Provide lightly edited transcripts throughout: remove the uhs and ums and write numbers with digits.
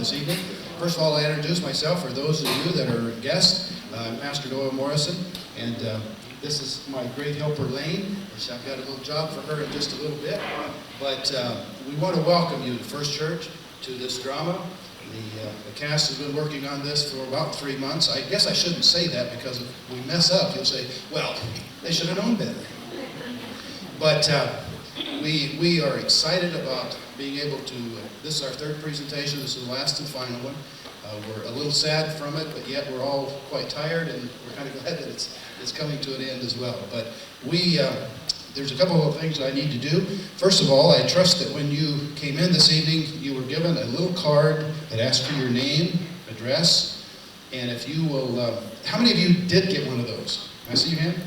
this evening. First of all, I'll introduce myself for those of you that are guests. I'm Pastor Doyle Morrison, and this is my great helper, Lane. I've got a little job for her in just a little bit. But we want to welcome you to First Church, to this drama. The cast has been working on this for about 3 months. I guess I shouldn't say that, because if we mess up, you'll say, well, they should have known better. But we are excited about being able to, this is our third presentation, this is the last and final one. We're a little sad from it, but yet we're all quite tired, and we're kind of glad that it's coming to an end as well. But there's a couple of things I need to do. First of all, I trust that when you came in this evening, you were given a little card that asked for your name, address, and if you will, how many of you did get one of those? Can I see your hand?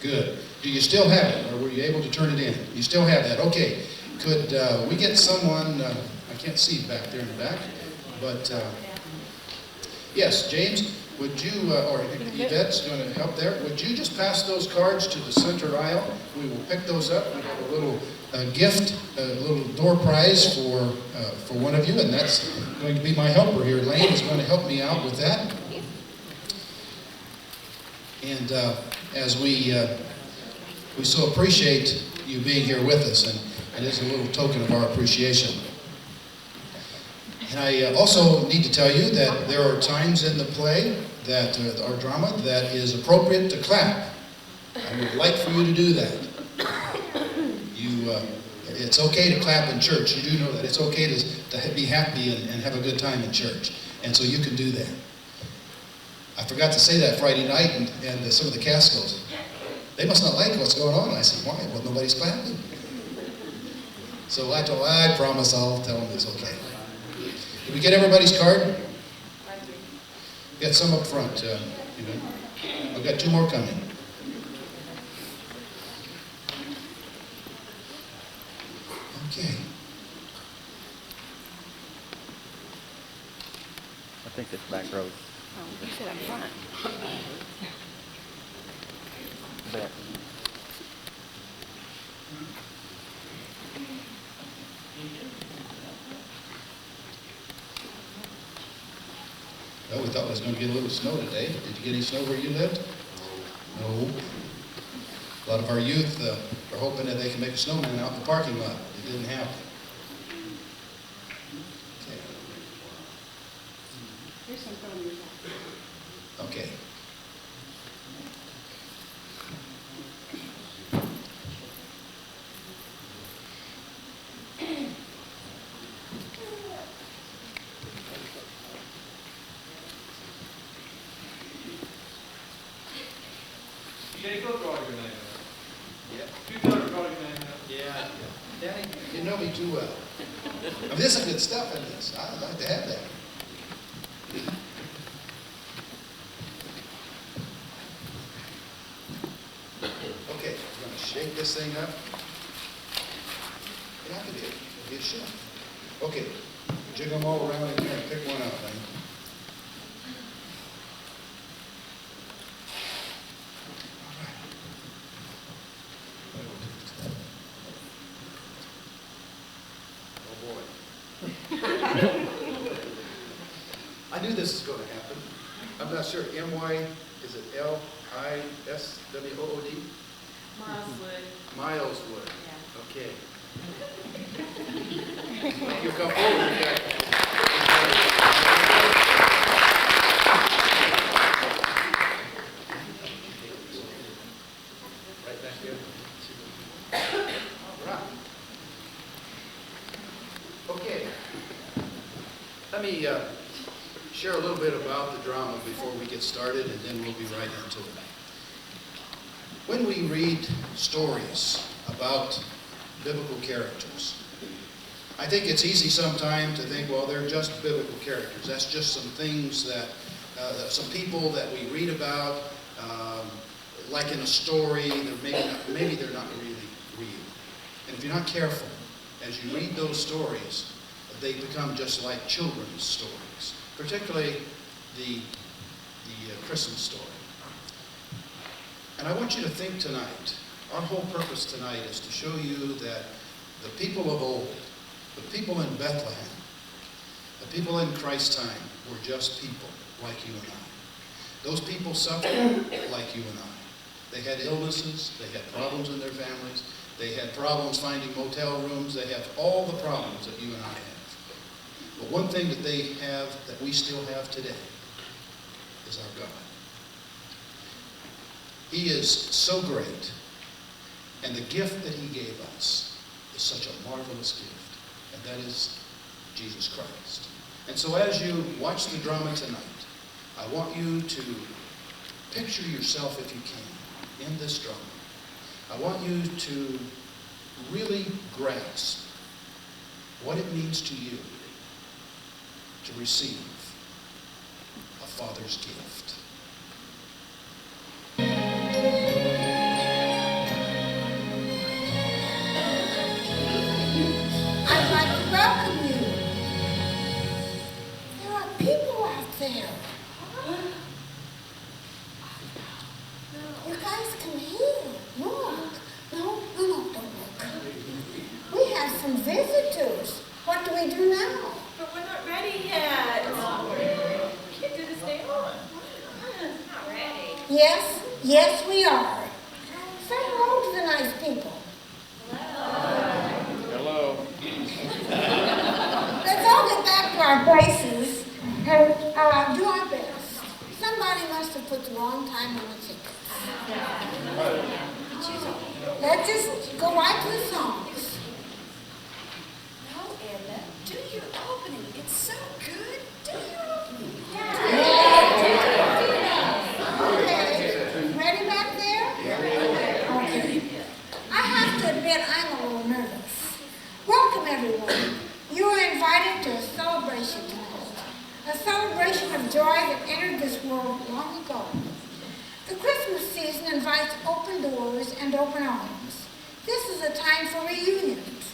Good. Do you still have it, or were you able to turn it in? You still have that. Okay. Could we get someone, I can't see back there in the back, but yes, James, would you, or Yvette's going to help there, would you just pass those cards to the center aisle? We will pick those up. We have a little gift, a little door prize for one of you, and that's going to be my helper here. Lane is going to help me out with that. And as we so appreciate you being here with us, and it is a little token of our appreciation. And I also need to tell you that there are times in the play, that our drama, that is appropriate to clap. I would like for you to do that. It's okay to clap in church. You do know that. It's okay to be happy and have a good time in church. And so you can do that. I forgot to say that Friday night, and some of the cast goes, they must not like what's going on. And I said, why? Well, nobody's clapping. So I promise I'll tell them it's okay. Did we get everybody's card? Got some up front. I've got 2 more coming. Okay. I think it's back row. Oh, you said up front. Back. Well, we thought it was going to get a little snow today. Did you get any snow where you lived? No. A lot of our youth are hoping that they can make a snowman out in the parking lot. It didn't happen. Okay. Here's some from your Okay. Danny, you know me too well. I mean, there's some good stuff in this. I'd like to have that. Okay, we're going to shake this thing up. Yeah, I can do it. It'll be a shot. Okay, jiggle them all around in here and pick one out, man. I knew this was going to happen. I'm not sure. M-Y, is it L-I-S-W-O-O-D? Mileswood. Mileswood. Yeah. Okay. You come forward. Right back here. All right. Okay. Let me share a little bit about the drama before we get started, and then we'll be right into it. When we read stories about biblical characters, I think it's easy sometimes to think, well, they're just biblical characters. That's just some things that, some people that we read about, like in a story, maybe they're not really real. And if you're not careful, as you read those stories, they become just like children's stories, particularly the Christmas story. And I want you to think tonight, our whole purpose tonight is to show you that the people of old, the people in Bethlehem, The people in Christ's time were just people like you and I. Those people suffered like you and I. They had illnesses, they had problems in their families, they had problems finding motel rooms, they have all the problems that you and I have. But one thing that they have that we still have today is our God. He is so great, and the gift that he gave us is such a marvelous gift, and that is Jesus Christ. And so as you watch the drama tonight, I want you to picture yourself, if you can, in this drama. I want you to really grasp what it means to you to receive a Father's gift. I'd like to welcome you. There are people out there. You guys come here. Look. No, don't look. We have some visitors. What do we do now? But we're not ready yet. We can't do this day on. Not ready. Yes, we are. Say hello to the nice people. Hello. Let's all get back to our places and do our best. Somebody must have put the wrong time on the ticket. Let's just go right to the songs. No, Edna, do your opening. It's so good. Do your opening. Okay. Ready back there? Okay. I have to admit I'm a little nervous. Welcome, everyone. You are invited to a celebration tonight. A celebration of joy that entered this world long ago. The Christmas season invites open doors and open arms. This is a time for reunions.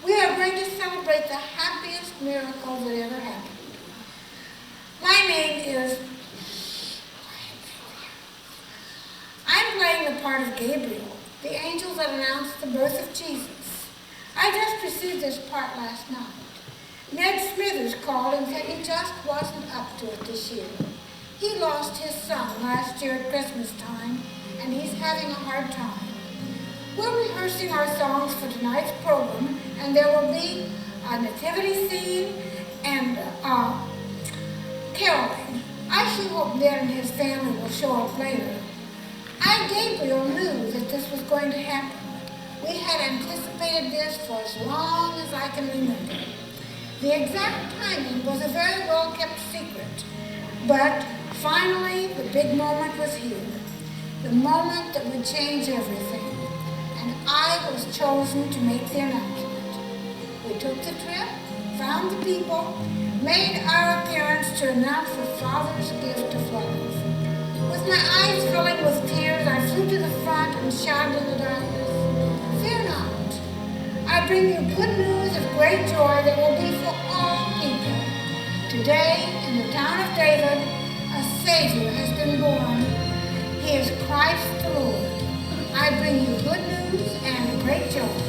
We are going to celebrate the happiest miracle that ever happened. My name is... I'm playing the part of Gabriel, the angel that announced the birth of Jesus. I just received this part last night. Ned Smithers called and said he just wasn't up to it this year. He lost his son last year at Christmas time, and he's having a hard time. We're rehearsing our songs for tonight's program, and there will be a nativity scene and caroling. I sure hope Ned and his family will show up later. I, Gabriel, knew that this was going to happen. We had anticipated this for as long as I can remember. The exact timing was a very well-kept secret, but finally the big moment was here, the moment that would change everything, and I was chosen to make the announcement. We took the trip, found the people, made our appearance to announce the Father's gift of love. With my eyes filling with tears, I flew to the front and shouted in the darkness, "Fear not! I bring you good news of great joy that will be for all people. Today, in the town of David, a Savior has been born. He is Christ the Lord. I bring you good news and great joy."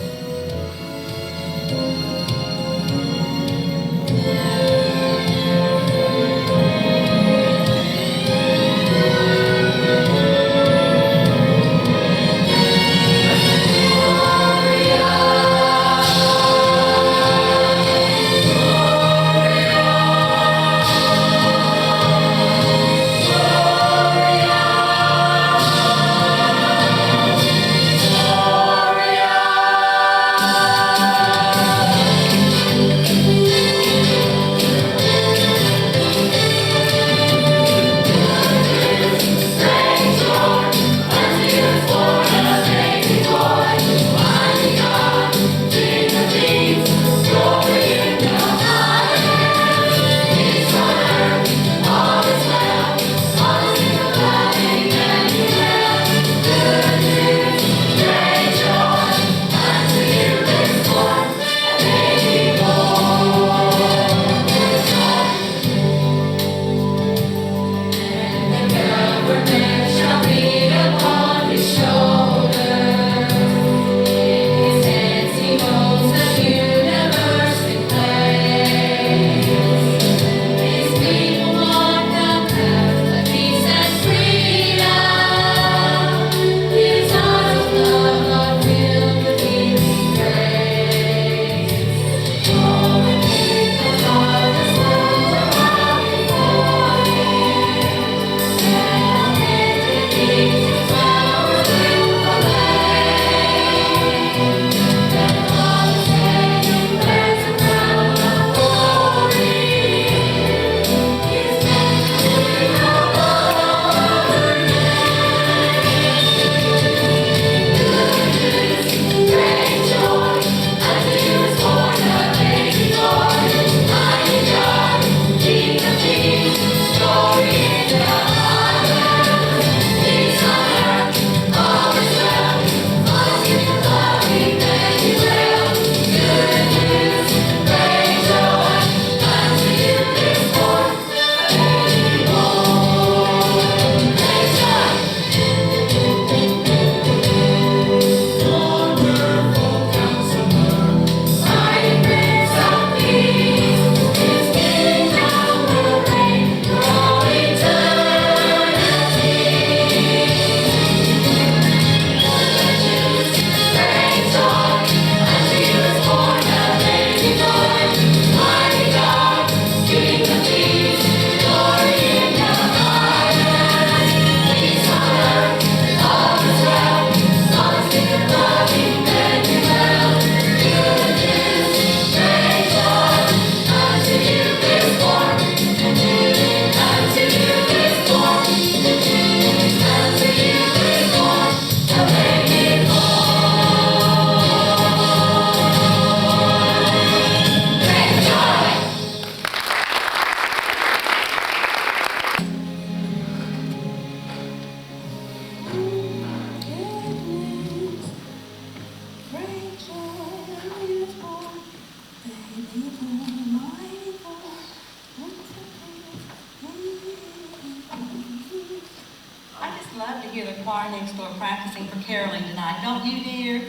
to hear the choir next door practicing for caroling tonight, don't you, dear?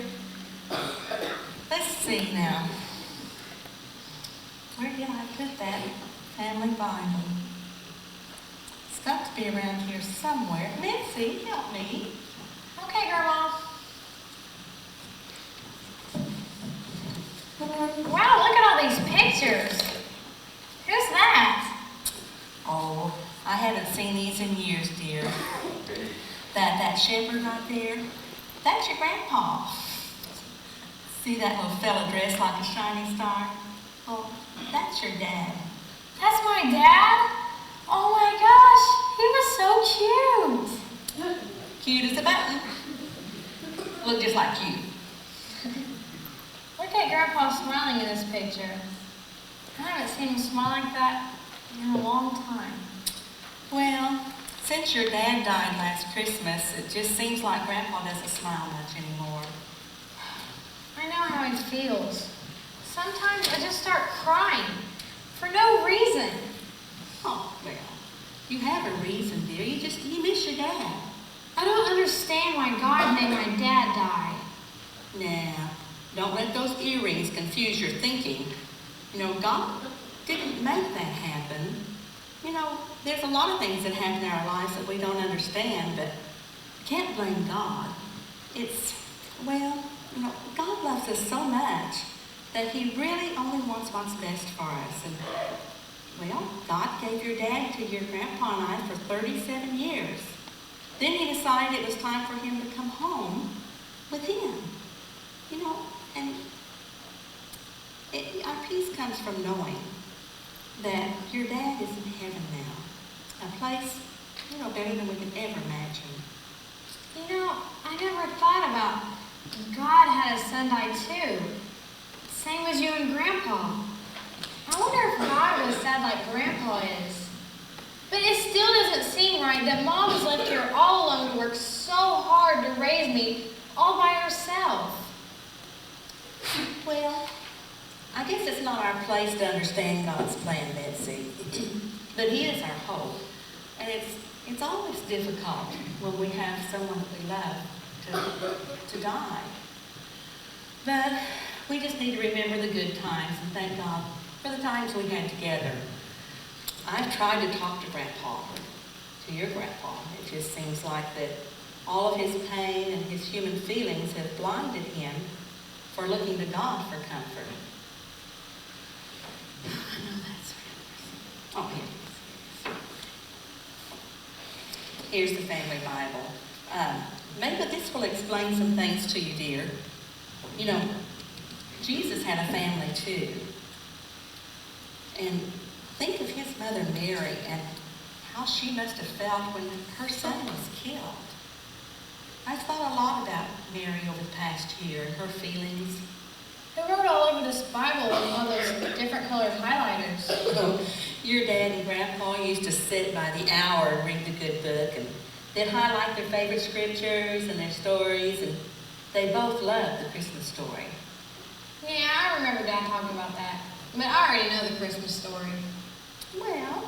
Let's see now. Where did I put that family Bible? It's got to be around here somewhere. Nancy, help me. Okay, Grandma. Wow, look at all these pictures. Who's that? Oh, I haven't seen these in years, dear. That shepherd right there, that's your grandpa. See that little fella dressed like a shining star? Oh, that's your dad. That's my dad? Oh my gosh, he was so cute. Cute as a button. Look just like you. Look at Grandpa smiling in this picture. I haven't seen him smile like that in a long time. Well, since your dad died last Christmas, it just seems like Grandpa doesn't smile much anymore. I know how he feels. Sometimes I just start crying for no reason. Oh, well, you have a reason, dear. You miss your dad. I don't understand why God made my dad die. Now, don't let those earrings confuse your thinking. You know, God didn't make that happen. You know, there's a lot of things that happen in our lives that we don't understand, but you can't blame God. Well, you know, God loves us so much that he really only wants what's best for us. And, well, God gave your dad to your grandpa and I for 37 years. Then he decided it was time for him to come home with him. You know, and our peace comes from knowing that your dad is in heaven now. A place, you know, better than we could ever imagine. You know, I never thought about God had a son die too. Same as you and Grandpa. I wonder if God was sad like Grandpa is. But it still doesn't seem right that Mom was left here all alone to work so hard to raise me all by herself. Well, I guess it's not our place to understand God's plan, Betsy. But he is our hope. And it's always difficult when we have someone that we love to die. But we just need to remember the good times and thank God for the times we had together. I've tried to talk to Grandpa, to your grandpa. It just seems like that all of his pain and his human feelings have blinded him for looking to God for comfort. I know that's right. Oh, here it is. Here's the family Bible. Maybe this will explain some things to you, dear. You know, Jesus had a family too. And think of his mother Mary and how she must have felt when her son was killed. I've thought a lot about Mary over the past year and her feelings. Who wrote all over this Bible with all those different colored highlighters? Oh, your dad and Grandpa used to sit by the hour and read the good book, and they'd highlight their favorite scriptures and their stories, and they both loved the Christmas story. Yeah, I remember Dad talking about that. But I already know the Christmas story. Well,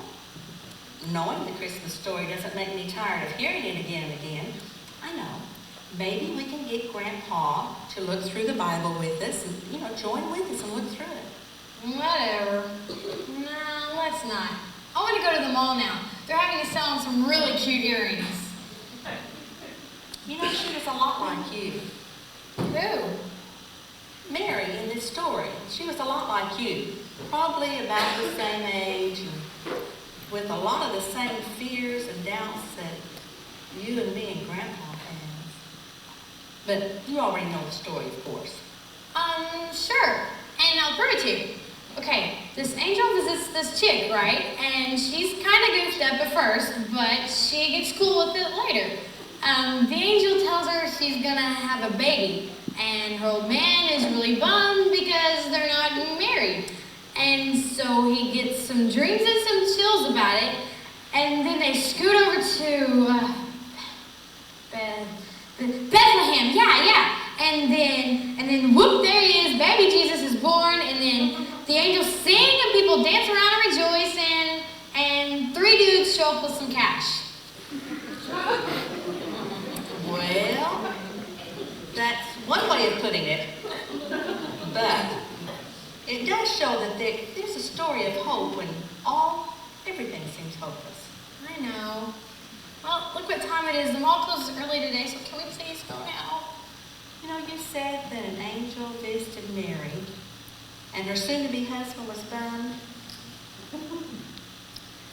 knowing the Christmas story doesn't make me tired of hearing it again and again. I know. Maybe we can get Grandpa to look through the Bible with us and, you know, join with us and look through it. Whatever. No, let's not. I want to go to the mall now. They're having us selling some really cute earrings. You know, she was a lot like you. Who? Mary in this story. She was a lot like you. Probably about the same age and with a lot of the same fears and doubts that you and me and Grandpa has. But you already know the story, of course. Sure. And I'll prove it to you. Okay, this angel visits this chick, right? And she's kind of goofed up at first, but she gets cool with it later. The angel tells her she's gonna have a baby, and her old man is really bummed because they're not married. And so he gets some dreams and some chills about it, and then they scoot over to Bethlehem, yeah. And then whoop, there he is, baby Jesus is born, and then the angels sing and people dance around and rejoice, and 3 dudes show up with some cash. one way of putting it. But it does show that there's a story of hope when everything seems hopeless. I know. Well, look what time it is. The mall closes early today, so can we please go now? You know, you said that an angel visited Mary and her soon-to-be husband was burned.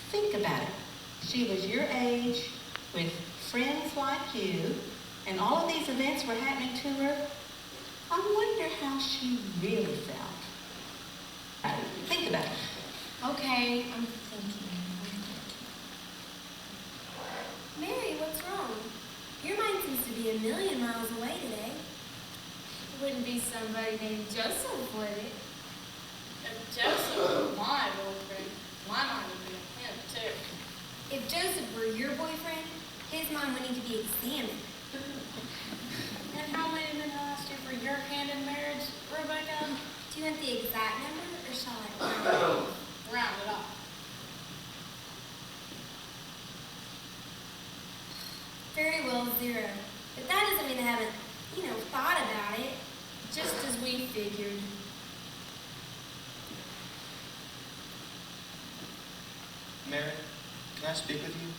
Think about it. She was your age, with friends like you, and all of these events were happening to her. I wonder how she really felt. Think about it. Okay, I'm thinking. Mary, what's wrong? Your mind seems to be a million miles away today. It wouldn't be somebody named Joseph, would it? If Joseph were my boyfriend, my mind would be on him, too. If Joseph were your boyfriend, his mind would need to be examined. And how many men asked you for your hand in marriage, Rebecca? Do you want the exact number, or shall I? Round it off. Very well, 0. But that doesn't mean I haven't, thought about it. Just as we figured. Mary, can I speak with you?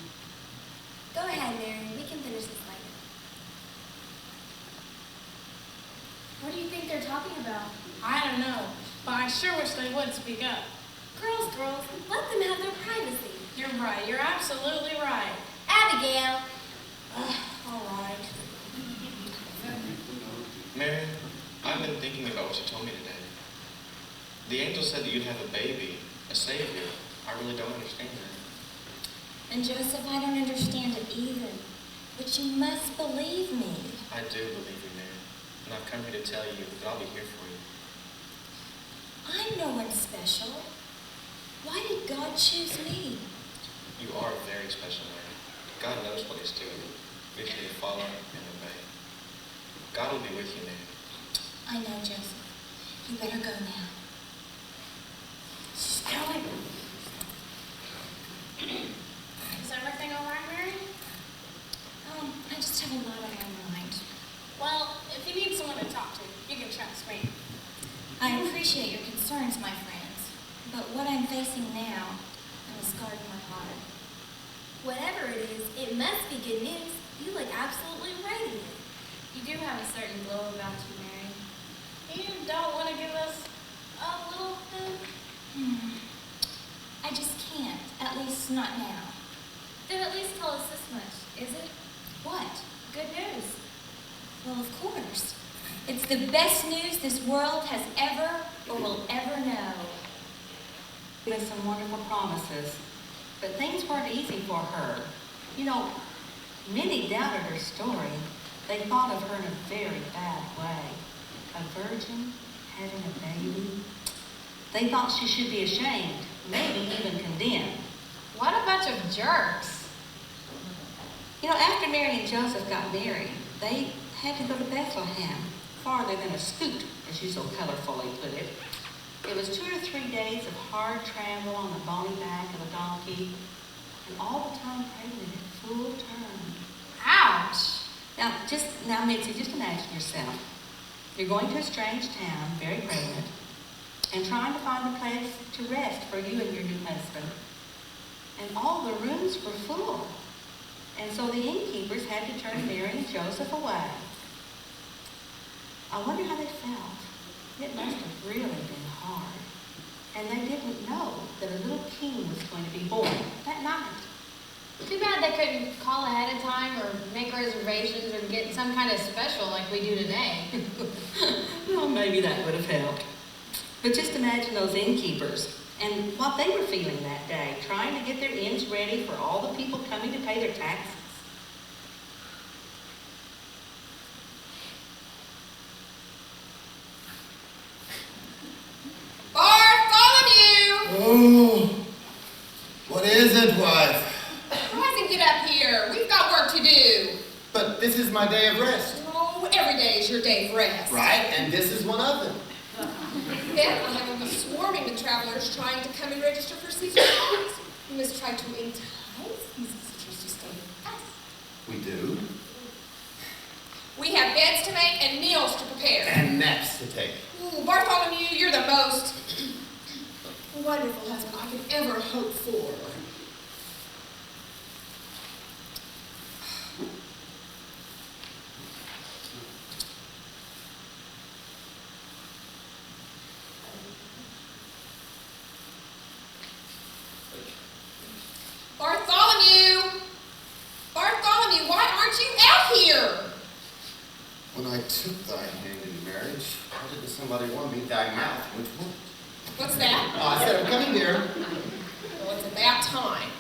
Go ahead, Mary. We can finish this later. What do you think they're talking about? I don't know, but I sure wish they would speak up. Girls, let them have their privacy. You're right. You're absolutely right. Abigail. All right. Mary, I've been thinking about what you told me today. The angel said that you'd have a baby, a savior. I really don't understand that. And Joseph, I don't understand it either. But you must believe me. I do believe you, Mary. And I've come here to tell you that I'll be here for you. I'm no one special. Why did God choose me? You are very special, Mary. God knows what he's doing. We just need to follow and obey. God will be with you, Mary. I know, Joseph. You better go now. She's going. Is everything all right, Mary? I just have a lot on my mind. Well, if you need someone to talk to, you can trust me. I appreciate your concerns, my friends. But what I'm facing now has scarred my heart. Whatever it is, it must be good news. You look absolutely radiant. You do have a certain glow about you, Mary. You don't want to give us a little hint? I just can't, at least not now. Then at least tell us this much, is it? What? Good news. Well, of course. It's the best news this world has ever or will ever know. With some wonderful promises, but things weren't easy for her. You know, many doubted her story. They thought of her in a very bad way. A virgin having a baby. They thought she should be ashamed, maybe even condemned. What a bunch of jerks. You know, after Mary and Joseph got married, they had to go to Bethlehem, farther than a scoot, as you so colorfully put it. It was 2 or 3 days of hard travel on the bony back of a donkey, and all the time pregnant at full term. Ouch. Now, Mitzi, just imagine yourself. You're going to a strange town, very pregnant, and trying to find a place to rest for you and your new husband. And all the rooms were full. And so the innkeepers had to turn Mary and Joseph away. I wonder how they felt. It must have really been hard. And they didn't know that a little king was going to be born that night. Too bad they couldn't call ahead of time or make reservations or get some kind of special like we do today. Well, maybe that would have helped. But just imagine those innkeepers and what they were feeling that day, trying to get their ends ready for all the people coming to pay their taxes. Bartholomew! Oh, what is it, wife? Rise and get up here. We've got work to do. But this is my day of rest. Oh, every day is your day of rest. Right, and this is one of them. Bethlehem will be swarming with travelers trying to come and register for season tickets. We must try to entice these visitors to stay with us. We do? We have beds to make and meals to prepare. And naps to take. Ooh, Bartholomew, you're the most wonderful husband I could ever hope for. Bartholomew! Bartholomew, why aren't you out here? When I took thy hand in marriage, how did somebody want me thy mouth, which would? What's that? Oh, I said, I'm coming, dear. Well, it's about time.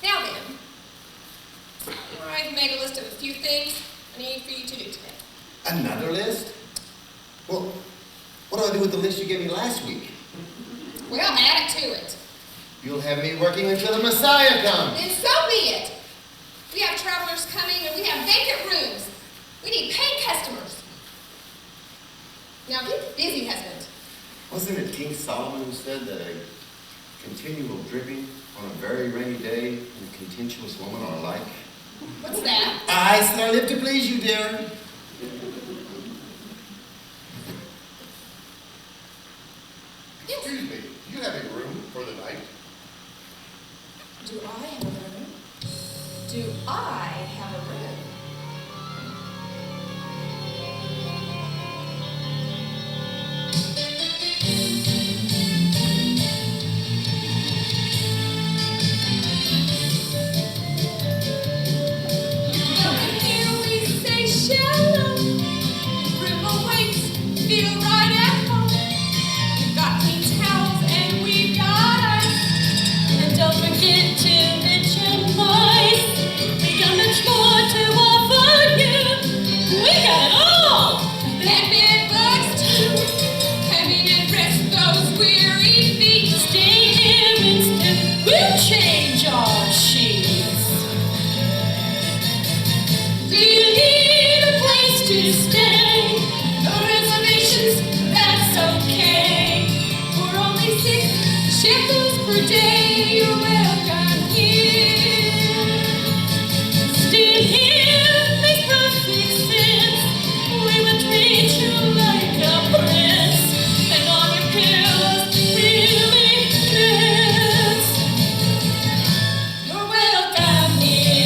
Now then, I've made a list of a few things I need for you to do today. Another list? Well, what do I do with the list you gave me last week? Well, add it to it. You'll have me working until the Messiah comes. Then so be it. We have travelers coming and we have vacant rooms. We need paying customers. Now get busy, husband. Wasn't it King Solomon who said that a continual dripping on a very rainy day and a contentious woman are alike? What's that? I said I live to please you, dear. Excuse me, do you have a room for the night? Do I have a room? Do I have a room? Here we say shalom. Room awaits, feel right at home. We've got clean towels and we've got ice. And don't forget to mention mice. We got much more to offer you. We got it all. That bed bugs too. Come in and rest those weary feet. Stay here instead. We'll change our sheets. Do you need a place to stay? No reservations, that's okay. For only 6 shekels per day, you're welcome here. Stay here makes perfect sense. We would treat you like a prince. And on your pillows really dance. You're welcome here.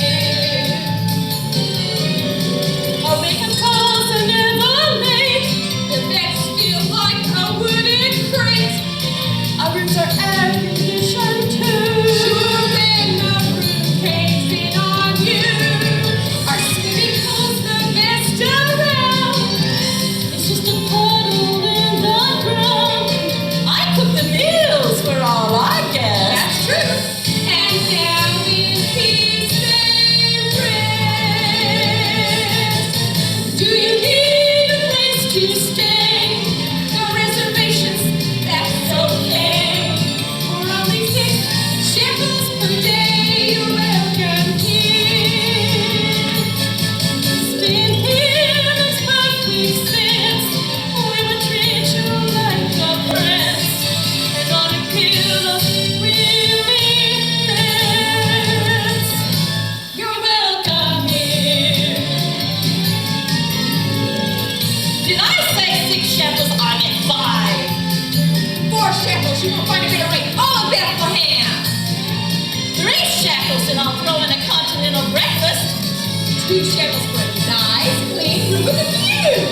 Our wake-up calls are never late. The beds feel like a wooden crate. Our rooms are air-conditioned too. Sure, when the room caves in on you, our swimming pool's the best around. It's just a puddle in the ground. I cook the meals for all our guests. That's true. And now in peace they rest. Do you need a place to stay? No reservations, that's okay. For only 6 shekels per day, you're welcome here. Staying here makes perfect sense. We would treat you like a prince. And on a pillow really dance. You're welcome here. Did I say 6 shekels? I meant 5. 4 shekels, you will find a better rate all of Bethlehem. 3 shekels and I'll throw in a continental breakfast. 2 shekels for a nice, clean room with a view.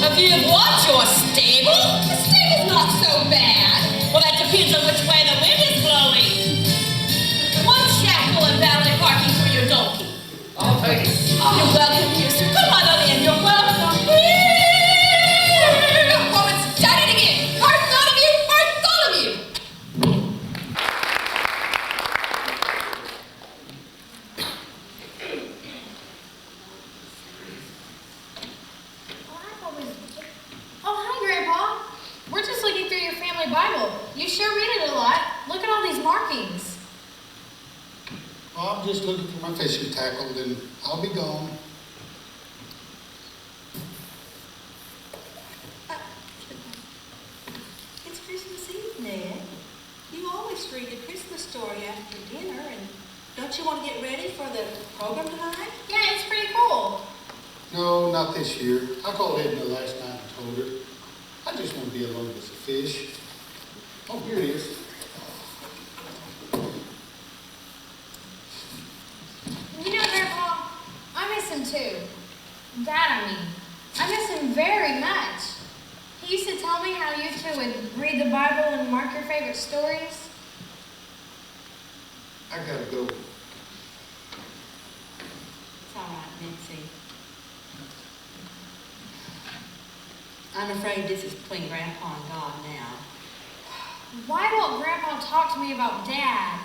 A view of what? Your stable? The stable's not so bad. Well, that depends on which way the wind is blowing. 1 shekel and valet parking for your donkey. I'll take it. You're welcome here, sir. Come on on in. You're welcome here. That woman's done it again. Bartholomew, Bartholomew. Oh, hi, Grandpa. We're just looking through your family Bible. You sure read it a lot. Look at all these markings. Oh, I'm just looking for my fishing tackle, then I'll be gone. It's Christmas Eve, Ned. You always read the Christmas story after dinner and Don't you want to get ready for the program tonight? Yeah, it's pretty cool. No, not this year. I called Edna last night and told her. I just want to be alone with the fish. Oh, here it is. You know, Grandpa, I miss him too. Dad, I mean. I miss him very much. He used to tell me how you two would read the Bible and mark your favorite stories. I gotta go. It's all right, Mitzi. I'm afraid this is between Grandpa and God now. Why won't Grandpa talk to me about Dad?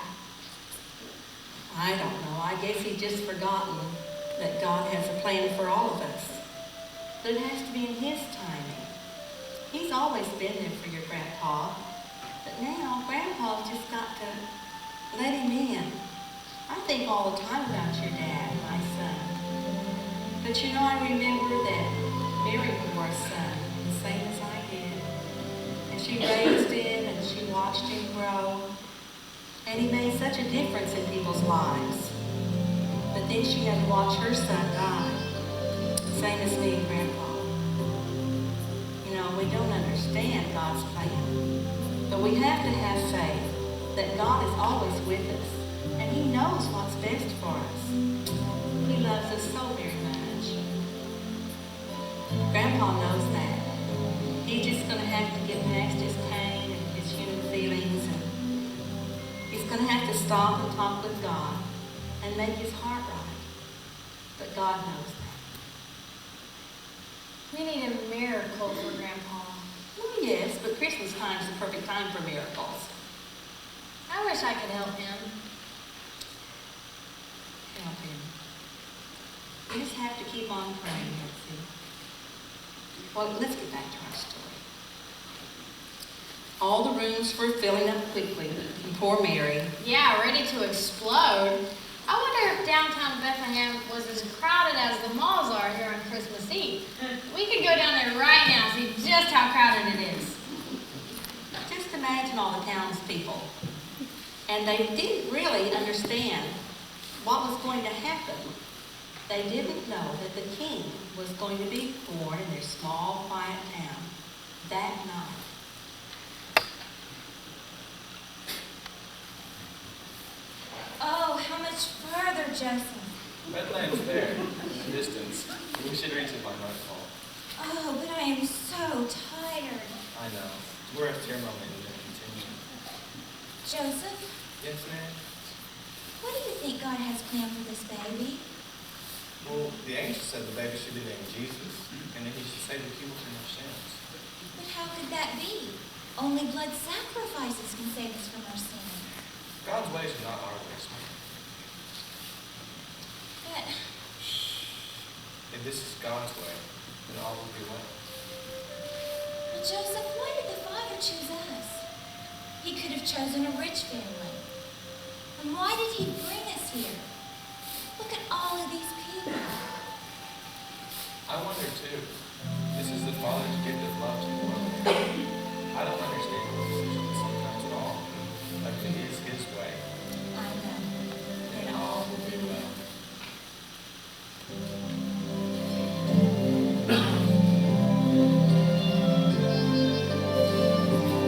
I don't know. I guess he's just forgotten that God has a plan for all of us. But it has to be in His timing. He's always been there for your Grandpa. But now, Grandpa's just got to let him in. I think all the time about your dad, my son. But you know, I remember that Mary bore a son, the same as I did. And she raised him and she watched him grow. And he made such a difference in people's lives. But then she had to watch her son die. Same as me and Grandpa. You know, we don't understand God's plan. But we have to have faith that God is always with us. And He knows what's best for us. He loves us so very much. Grandpa knows that. He's just going to have to get past his pain and his human feelings. And he's going to have to stop and talk with God and make his heart right. But God knows that. We need a miracle for Grandpa. Well, yes, but Christmas time is the perfect time for miracles. I wish I could help him. Help him. We just have to keep on praying, Betsy. Well, let's get back to our story. All the rooms were filling up quickly, and poor Mary. Yeah, ready to explode. I wonder if downtown Bethlehem was as crowded as the malls are here on Christmas Eve. We could go down there right now and see just how crowded it is. Just imagine all the townspeople. And they didn't really understand what was going to happen. They didn't know that the king was going to be born in their small, quiet town that night. Oh, how much further, Joseph? Bethlehem's there, in the distance. We should reach it by nightfall. Oh, but I am so tired. I know. We're at your moment and then continue. Joseph, Yes, ma'am? what do you think God has planned for this baby? Well, the angel said the baby should be named Jesus, and then he should save the people from their sins. But how could that be? Only blood sacrifices can save us from our sins. God's ways are not our ways. But If this is God's way, then all will be well. Joseph, why did the Father choose us? He could have chosen a rich family. And why did He bring us here? Look at all of these people. I wonder too. This is the Father's gift of love to the world. I don't understand his decisions sometimes at all, but if it is His way, I know. then all will be well.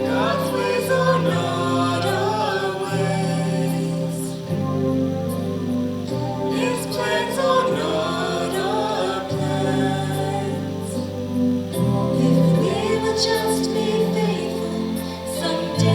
God's ways are not our ways. His plans are not our plans. If we will just be faithful, someday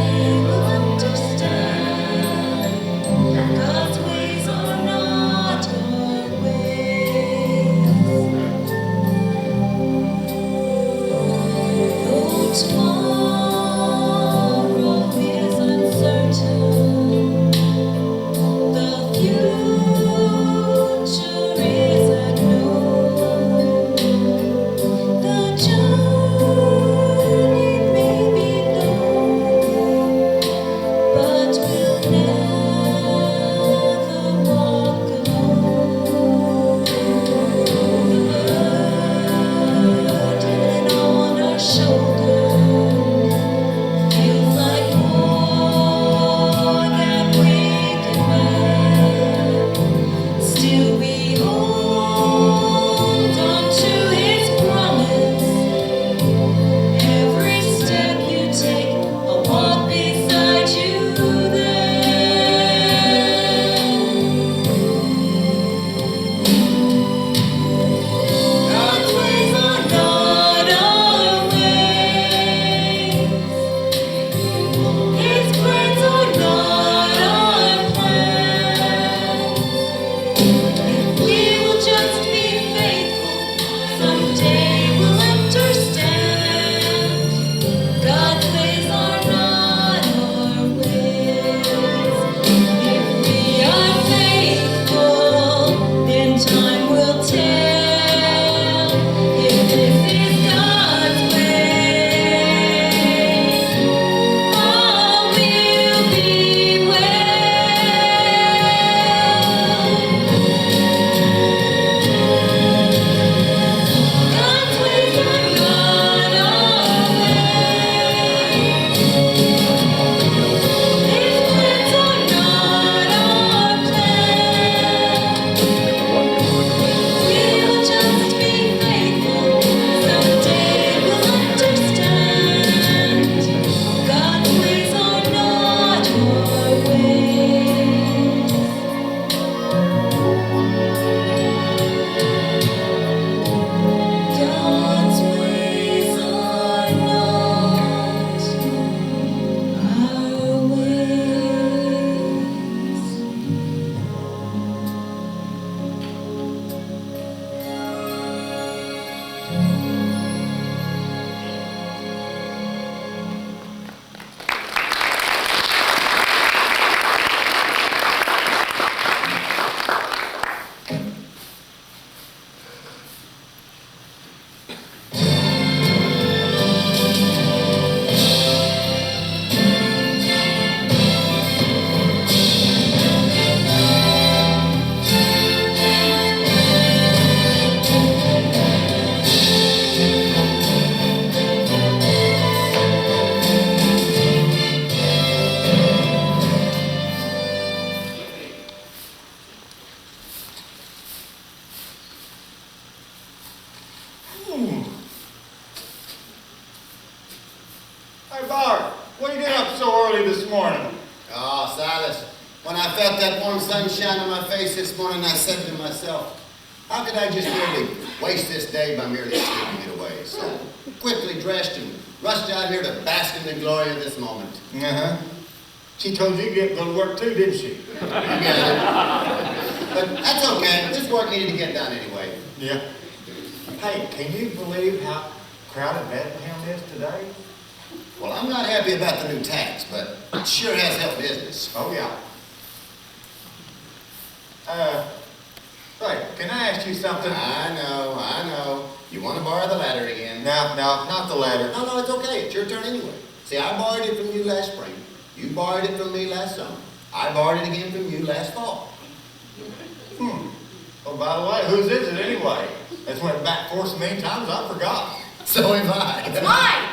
Oh, Silas, when I felt that warm sunshine on my face this morning, I said to myself, how could I just merely waste this day by merely sleeping it away? So quickly dressed and rushed out here to bask in the glory of this moment. Uh-huh. She told you to go to work too, didn't she? Yeah. But that's okay. This work needed to get done anyway. Yeah. Hey, can you believe how crowded Bethlehem is today? Well, I'm not happy about the new tax, but it sure has helped business. Oh, yeah. Hey, can I ask you something? I know. You want to borrow the ladder again? No, not the ladder. No, it's okay. It's your turn anyway. See, I borrowed it from you last spring. You borrowed it from me last summer. I borrowed it again from you last fall. Oh, by the way, whose is it anyway? It's went back forth so many times I forgot. So have I. It's mine.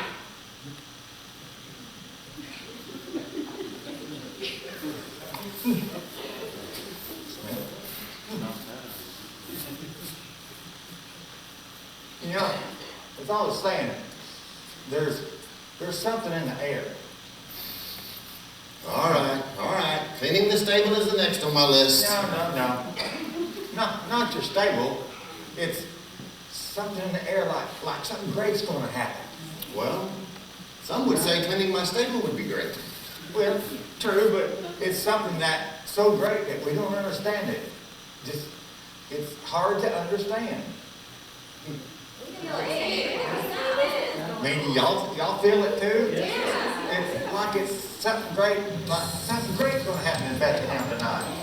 You know, as I was saying, there's something in the air. All right. Cleaning the stable is the next on my list. No. Not your stable. It's something in the air like something great's going to happen. Well, some would say cleaning my stable would be great. Well, true, but it's something that's so great that we don't understand it. It's hard to understand. Maybe y'all feel it too? Yeah. It's like it's something great, like something great's going to happen in Bethlehem tonight.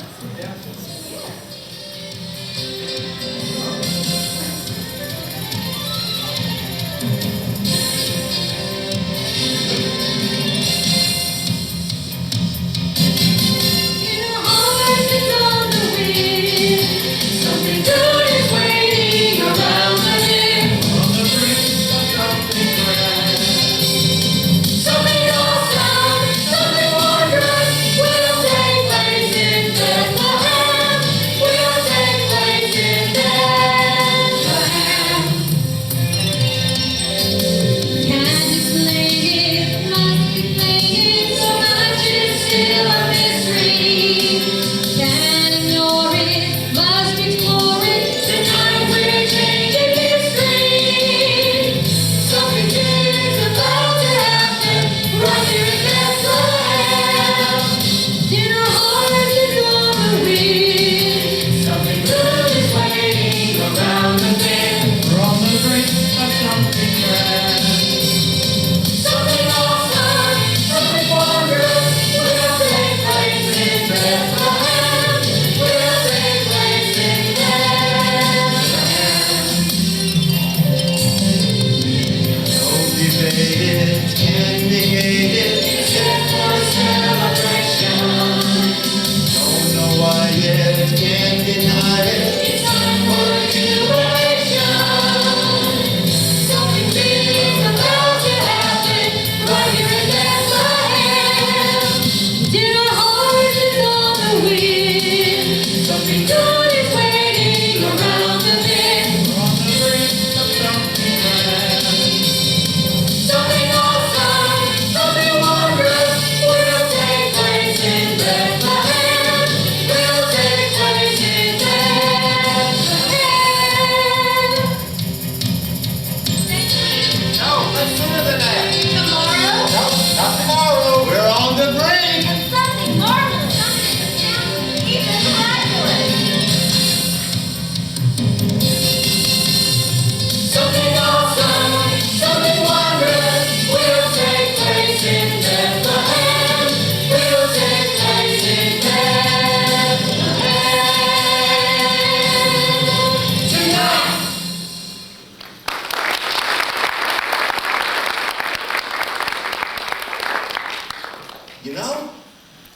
You know,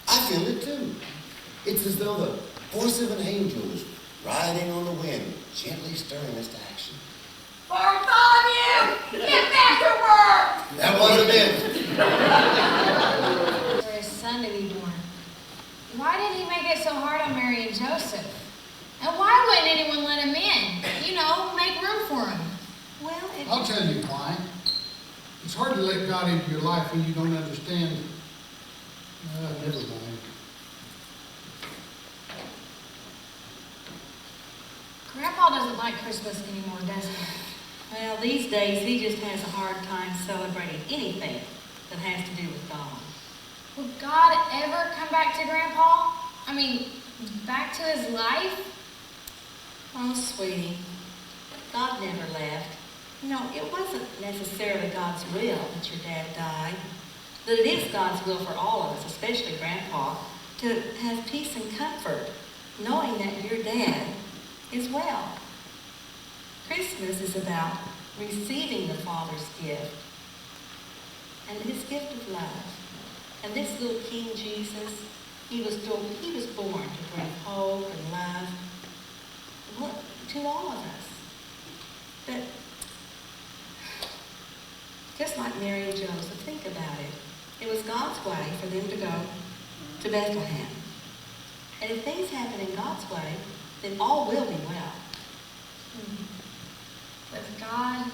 I feel it too. It's as though the voice of an angel is riding on the wind, gently stirring us to action. Bartholomew, get back to work! That wasn't it. For his son to be born. Why did he make it so hard on Mary and Joseph? And why wouldn't anyone let him in? You know, make room for him. Well, I'll tell you why. It's hard to let God into your life when you don't understand. Never mind. like Christmas anymore, does he? Well, these days, he just has a hard time celebrating anything that has to do with God. Will God ever come back to Grandpa? I mean, back to his life? Oh, sweetie, God never left. You know, it wasn't necessarily God's will that your dad died, but it is God's will for all of us, especially Grandpa, to have peace and comfort, knowing that your dad is well. Christmas is about receiving the Father's gift and his gift of love. And this little King Jesus, he was born to bring hope and love to all of us. But just like Mary and Joseph, think about it. It was God's way for them to go to Bethlehem. And if things happen in God's way, then all will be well. With God,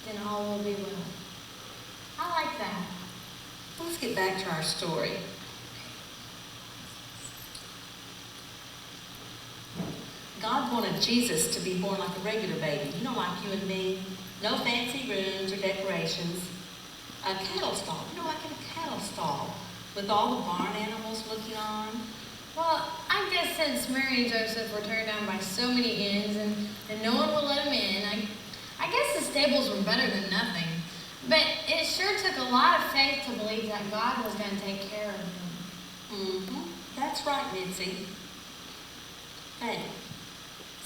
then all will be well. I like that. Let's get back to our story. God wanted Jesus to be born like a regular baby, you know, like you and me. No fancy rooms or decorations. A cattle stall, you know, like in a cattle stall, with all the barn animals looking on. Well, I guess since Mary and Joseph were turned down by so many inns and no one would let them in, I guess the stables were better than nothing. But it sure took a lot of faith to believe that God was going to take care of them. Mm-hmm. That's right, Mitzi. Faith.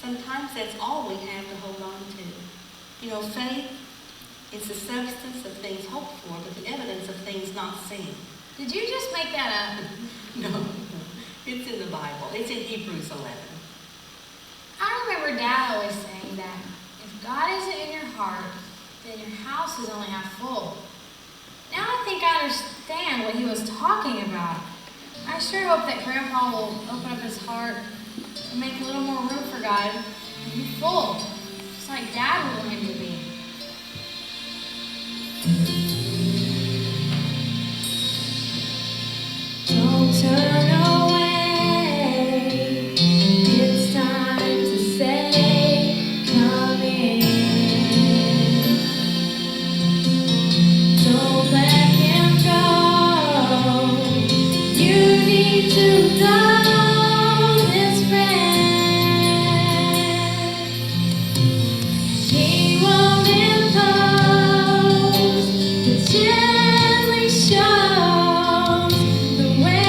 Sometimes that's all we have to hold on to. You know, faith is the substance of things hoped for, but the evidence of things not seen. Did you just make that up? No, it's in the Bible. It's in Hebrews 11. I remember Dad always saying that if God isn't in your heart, then your house is only half full. Now I think I understand what he was talking about. I sure hope that Grandpa will open up his heart and make a little more room for God and be full, just like Dad would want him to be. Don't turn away. It's time to say, come in. Don't let him go. You need to know this friend. He won't impose, but gently shows the way.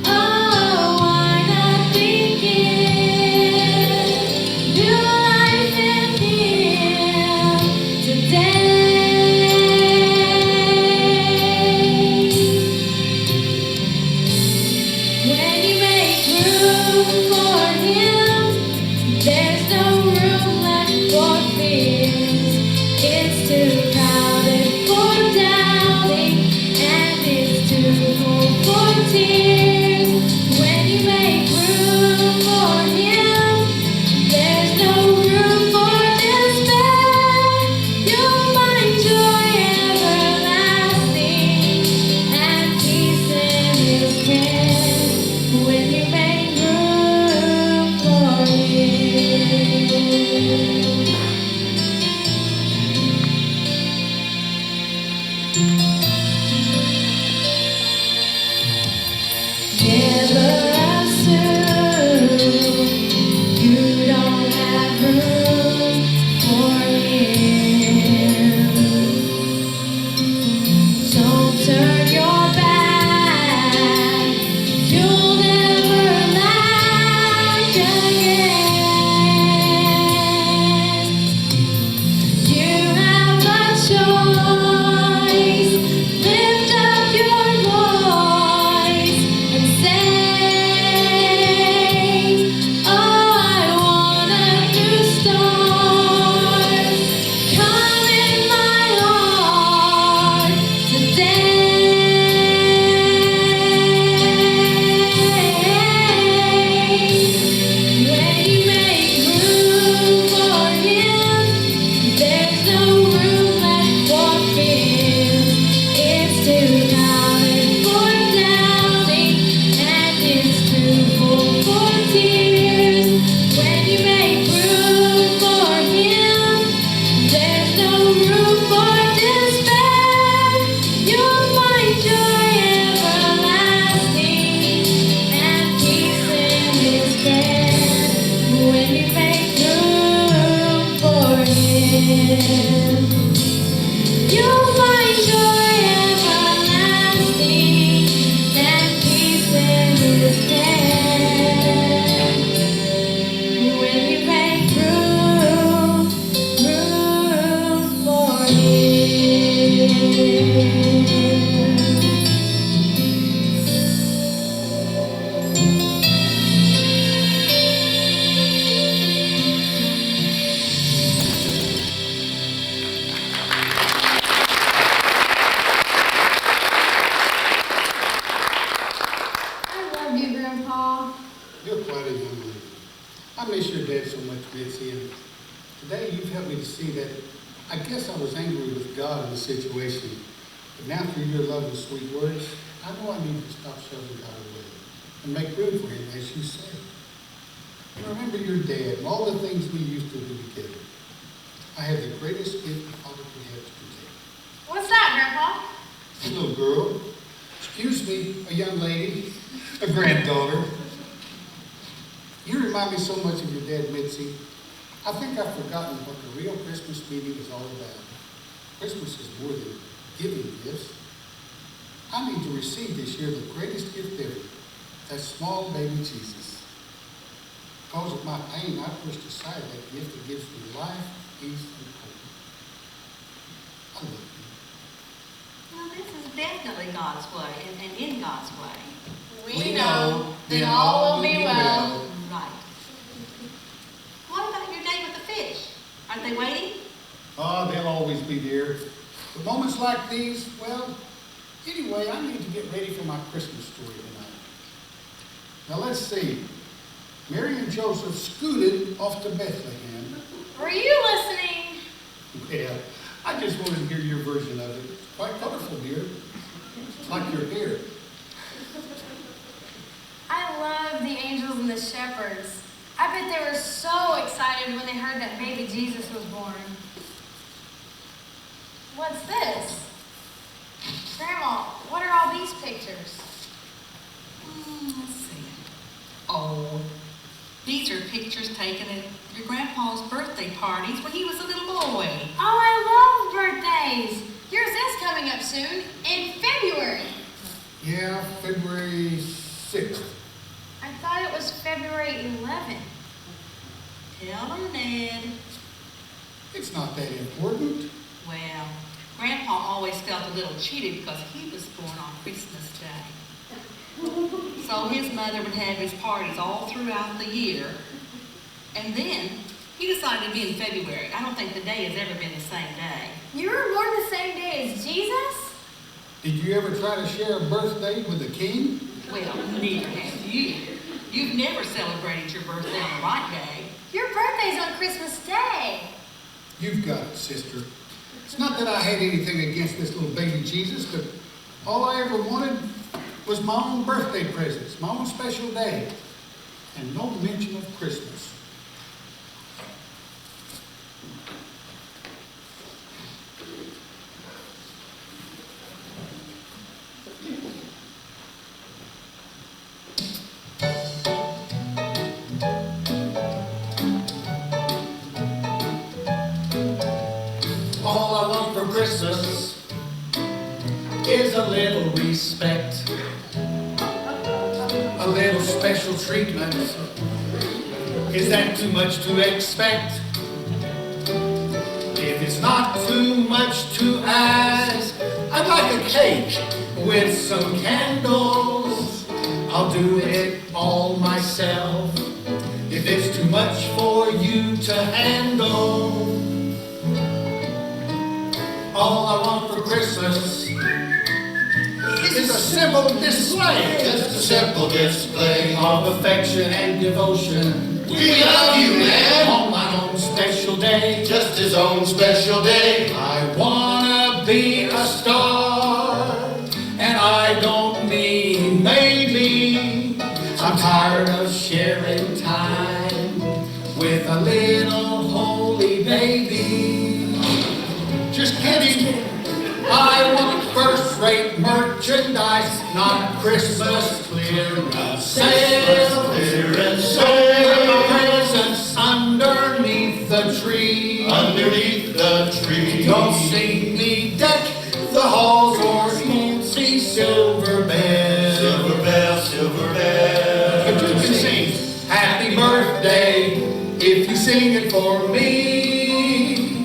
Oh, why not begin new life in him today? When you make room for him, there's no room left for fears. It's too crowded for doubting, and it's too full for tears. When you make room for him, there's no room for despair. You'll find joy everlasting and peace in his care. When you make room for him. Never assume you don't have room for him. Don't turn your back. You'll never lack again. You have a choice. Lift up your voice and say, I miss your dad so much, Betsy, and today you've helped me to see that I guess I was angry with God in the situation. But now through your love and sweet words, I know I need to stop shoving God away and make room for him, as you say. And remember your dad and all the things we used to do together. I have the greatest gift a father could have today. What's that, Grandpa? A little girl, excuse me, a young lady, a granddaughter. You remind me so much of your dad, Mitzi. I think I've forgotten what the real Christmas meaning is all about. Christmas is more than giving gifts. I need to receive this year the greatest gift ever, that small baby Jesus. Because of my pain, I pushed aside that gift that gives me life, peace, and hope. I love you. Well, this is definitely God's way and in God's way. We know. Then all will be well. Right. What about your date with the fish? Aren't they waiting? Oh, they'll always be there. But moments like these, well, anyway, I need to get ready for my Christmas story tonight. Now let's see. Mary and Joseph scooted off to Bethlehem. Were you listening? Well, I just wanted to hear your version of it. It's quite colorful, dear. It's like your hair. I love the angels and the shepherds. I bet they were so excited when they heard that baby Jesus was born. What's this? Grandma, what are all these pictures? Let's see. Oh, these are pictures taken at your grandpa's birthday parties when he was a little boy. Oh, I love birthdays. Yours is coming up soon, in February. Yeah, February 6th. I thought it was February 11th. Tell her, Ned. It's not that important. Well, Grandpa always felt a little cheated because he was born on Christmas Day. So his mother would have his parties all throughout the year. And then he decided to be in February. I don't think the day has ever been the same day. You were born the same day as Jesus? Did you ever try to share a birthday with the king? Well, neither have you. You've never celebrated your birthday on the right day. Your birthday's on Christmas Day. You've got it, sister. It's not that I had anything against this little baby Jesus, but all I ever wanted was my own birthday presents, my own special day, and no mention of Christmas. All I want for Christmas is a little respect, a little special treatment. Is that too much to expect? If it's not too much to ask, I'd like a cake with some candles. I'll do it all myself. If it's too much for you to handle, all I want for Christmas is a simple display. Just a simple display of affection and devotion. We love you, man. On my own special day. Just his own special day. I wanna be a star, and I don't mean maybe. I'm tired of sharing time with a little holy baby. Just kidding. I want first-rate merchandise, not Christmas clearance sale. Clearance Don't sale. put my presents underneath the tree. Underneath the tree. Don't see me deck the halls or fancy silver bells. Silver bell, silver bell. But you can sing happy birthday if you sing it for me.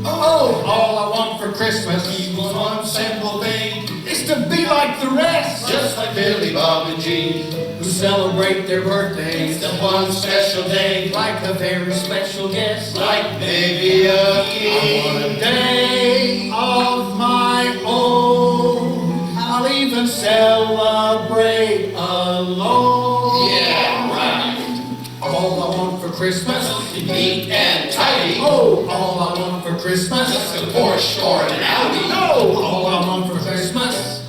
Oh, all I want for Christmas Equals one simple thing. is to be like the rest, Just like Billy, Bob, and Jean. who celebrate their birthdays It's the one special day. like a very special guest. Like maybe a I want king. a day of my own. I'll even celebrate alone. Yeah, right. Christmas? Neat and tidy. Oh, all I want for Christmas? A Porsche or an Audi. No, all I want for Christmas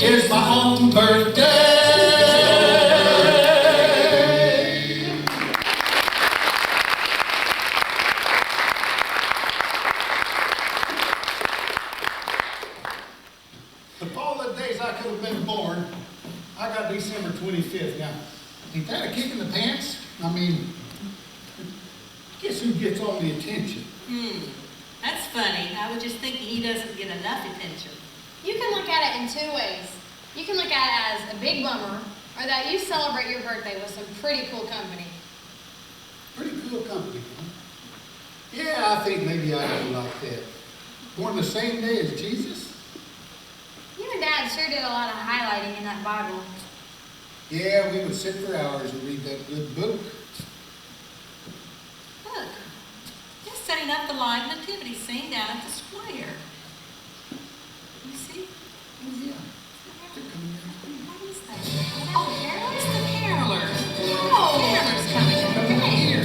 is my own birthday. Of all the days I could have been born, I got December 25th. Now, ain't that a kick in the pants? I mean, guess who gets all the attention? That's funny. I was just thinking he doesn't get enough attention. You can look at it in two ways. You can look at it as a big bummer, or that you celebrate your birthday with some pretty cool company. Pretty cool company, huh? Yeah, I think maybe I do like that. Born the same day as Jesus? You and Dad sure did a lot of highlighting in that Bible. Yeah, we would sit for hours and read that good book. Look, they're setting up the live nativity scene down at the square. You see? Yeah. What is that? Oh, it's the caroler. Oh, caroler's coming. Here.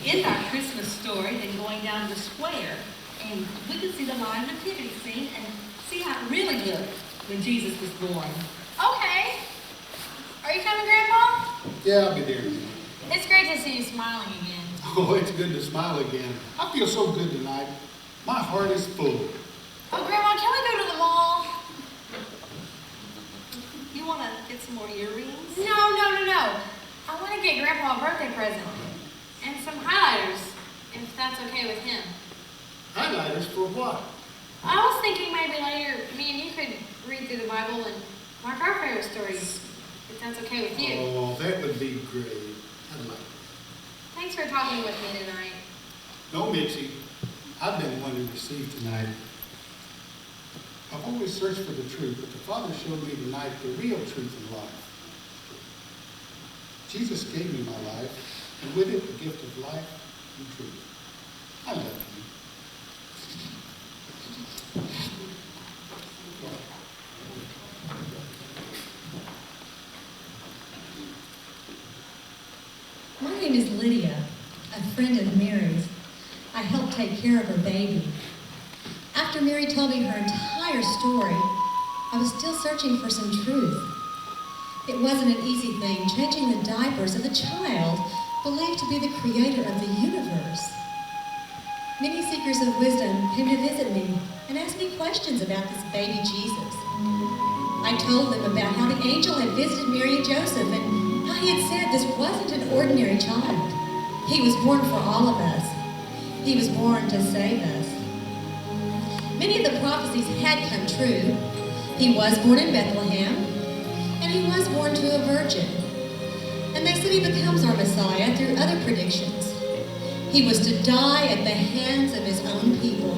End our Christmas story than going down to the square, and we can see the live nativity scene and see how it really looked when Jesus was born. Okay. Are you coming, Grandpa? Yeah, I'll be there. It's great to see you smiling again. Oh, it's good to smile again. I feel so good tonight. My heart is full. Oh, Grandma, can we go to the mall? You want to get some more earrings? No. I want to get Grandpa a birthday present. And some highlighters, if that's okay with him. Highlighters for what? I was thinking maybe later, me and you could read through the Bible and mark our favorite stories, if that's okay with you. Oh, that would be great. I'd like it. Thanks for talking with me tonight. No, Mitzi, I've been one to receive tonight. I've always searched for the truth, but the Father showed me tonight the real truth in life. Jesus gave me my life, and with it, the gift of life and truth. I love you. My name is Lydia, a friend of Mary's. I helped take care of her baby. After Mary told me her entire story, I was still searching for some truth. It wasn't an easy thing, changing the diapers of a child believed to be the creator of the universe. Many seekers of wisdom came to visit me and asked me questions about this baby Jesus. I told them about how the angel had visited Mary and Joseph and how he had said this wasn't an ordinary child. He was born for all of us. He was born to save us. Many of the prophecies had come true. He was born in Bethlehem, and he was born to a virgin. And they said he becomes our Messiah through other predictions. He was to die at the hands of his own people.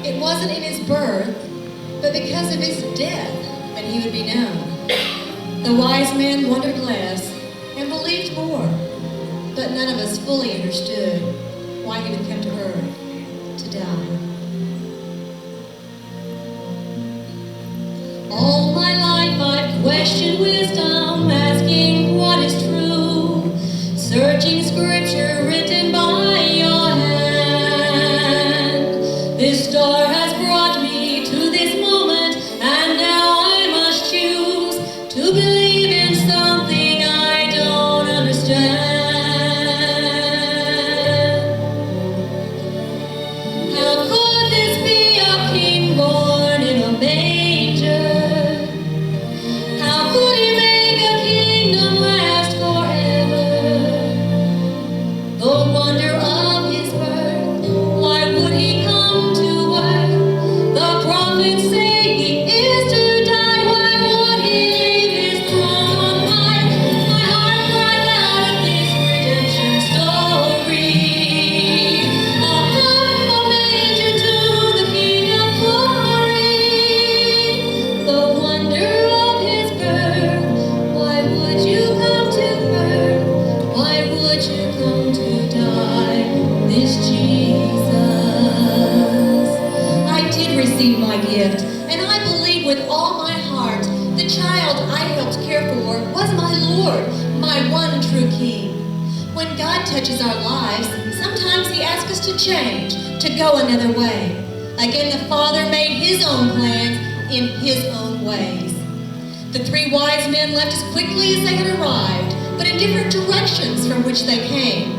It wasn't in his birth, but because of his death that he would be known. The wise man wondered less and believed more, but none of us fully understood why he would come to earth to die. All my life I've questioned wisdom, asking what is true, searching scripture written by your hand. This star has brought me to this moment, and now I must choose to believe in something I don't understand. How could this be a king born in a manger? How could he make a kingdom last forever? The wonder of his birth, why would he come to earth? The prophets say he is to die, why would he leave his throne on high? My heart cried out at this redemption story. Up from the manger to the King of glory. The wonder of his birth, why would you come to earth? Why would you come to die? This Jesus. I did receive my gift, and I believe with all my heart the child I helped care for was my Lord, my one true King. When God touches our lives, sometimes he asks us to change, to go another way. Again, the Father made his own plans in his own ways. The three wise men left as quickly as they had arrived, but in different directions from which they came.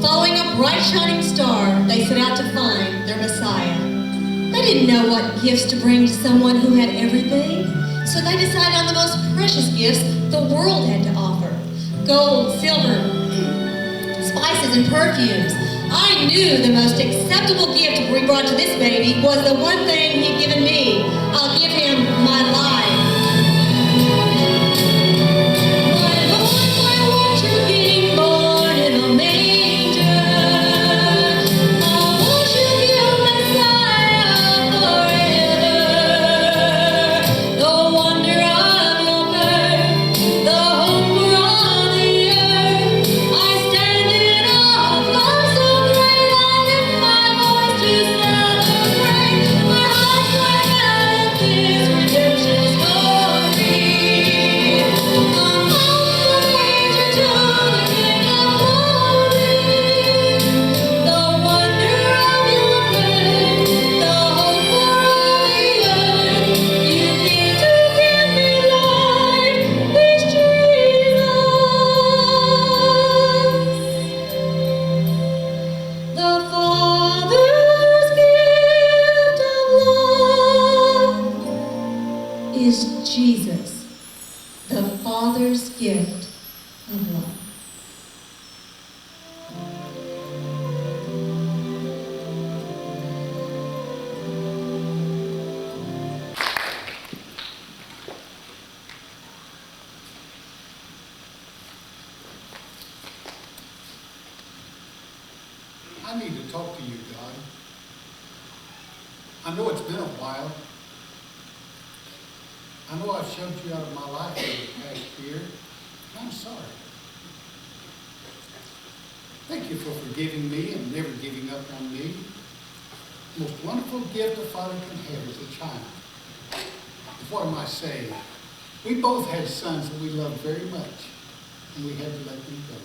Following a bright shining star, they set out to find their Messiah. They didn't know what gifts to bring to someone who had everything, so they decided on the most precious gifts the world had to offer: gold, silver, spices, and perfumes. I knew the most acceptable gift we brought to this baby was the one thing he'd given me. I'll give him my life. My Lord, my one true King, born in a manger. I worship you, Messiah, forever. The wonder of your birth, the hope for all the earth. I stand in awe of love so great, I lift my voice to celebrate. My heart cried out at this redemption story. From the manger to the King of glory. The wonder of your birth, the hope for all the earth. You came to give me life, this Jesus. The Father's gift of love is Jesus. The Father's gift of love. I need to talk to you, God. I know it's been a while. I know I've shoved you out of my life over the past year, and I'm sorry. Thank you for forgiving me and never giving up on me. The most wonderful gift a father can have is a child. What am I saying? We both had sons that we loved very much, and we had to let them go.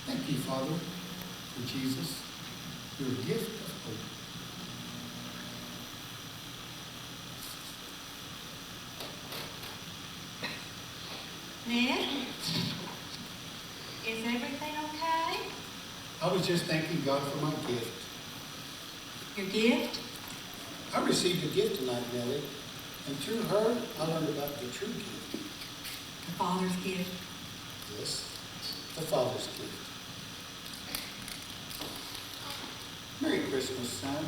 Thank you, Father, for Jesus, your gift of hope. Ned, is everything okay? I was just thanking God for my gift. Your gift? I received a gift tonight, Nellie, and through her, I learned about the true gift. The Father's gift. Yes, the Father's gift. Merry Christmas, son.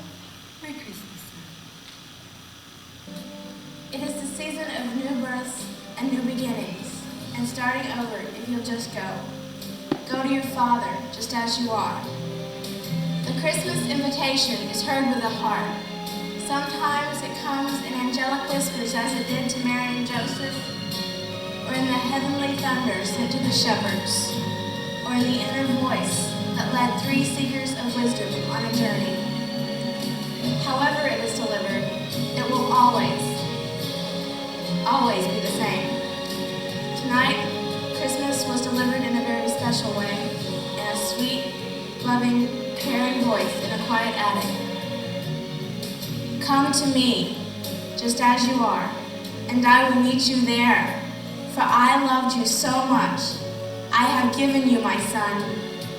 Merry Christmas, son. It is the season of new births and new beginnings, and starting over if you'll just go. Go to your Father just as you are. The Christmas invitation is heard with the heart. Sometimes it comes in angelic whispers as it did to Mary and Joseph, or in the heavenly thunder sent to the shepherds, or in the inner voice that led 3 seekers of wisdom on a journey. However it is delivered, it will always be the same. Tonight, Christmas was delivered in a very special way, in a sweet, loving, caring voice in a quiet attic. Come to me, just as you are, and I will meet you there. For I loved you so much, I have given you my Son,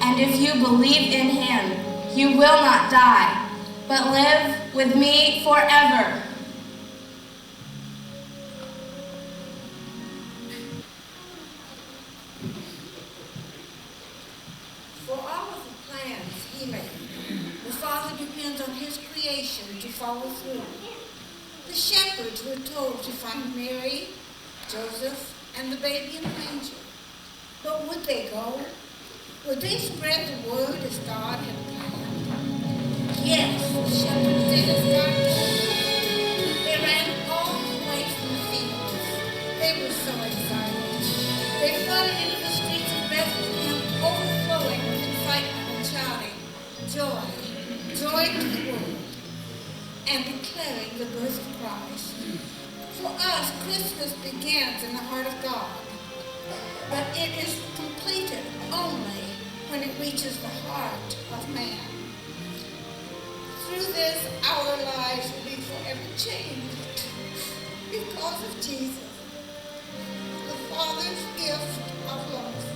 and if you believe in him, you will not die, but live with me forever. For all of the plans he made, the Father depends on his creation to follow through. The shepherds were told to find Mary, Joseph, and the baby in the manger. But would they go? Would they spread the word as God had planned? Yes, the shepherds did as God told. They ran all the way from the fields. They were so excited. They flooded into the streets of Bethlehem, overflowing with excitement and shouting, "Joy, joy to the world," and declaring the birth of Christ. For us, Christmas begins in the heart of God, but it is completed only when it reaches the heart of man. Through this, our lives will be forever changed because of Jesus, the Father's gift of love.